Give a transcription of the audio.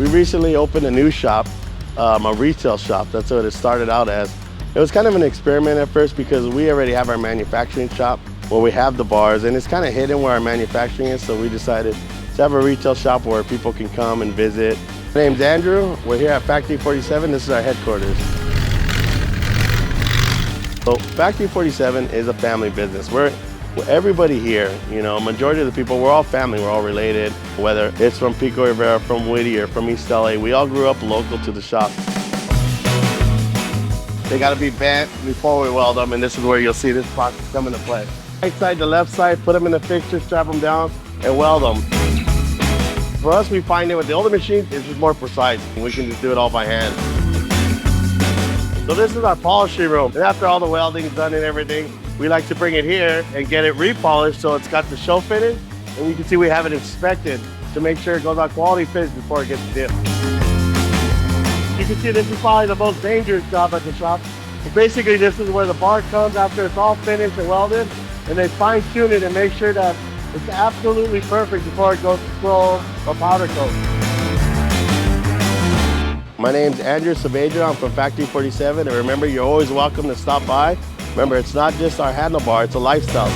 We recently opened a new shop, a retail shop. That's what it started out as. It was kind of an experiment at first because we already have our manufacturing shop where we have the bars, and it's kind of hidden where our manufacturing is, so we decided to have a retail shop where people can come and visit. My name's Andrew. We're here at Factory 47. This is our headquarters. So Factory 47 is a family business. We're everybody here, you know, majority of the people, we're all family, we're all related. Whether it's from Pico Rivera, from Whittier, from East LA, we all grew up local to the shop. They gotta be bent before we weld them, and this is where you'll see this process come into play. Right side to left side, put them in the fixture, strap them down, and weld them. For us, we find that with the older machines, it's just more precise. We can just do it all by hand. So this is our polishing room. And after all the welding is done and everything, we like to bring it here and get it repolished so it's got the show finish. And you can see we have it inspected to make sure it goes on quality finish before it gets dipped. You can see this is probably the most dangerous job at the shop. But basically, this is where the bar comes after it's all finished and welded, and they fine tune it and make sure that it's absolutely perfect before it goes to chrome or powder coat. My name's Andrew Saavedra. I'm from Factory 47, and remember, you're always welcome to stop by. Remember, it's not just our handlebar, it's a lifestyle.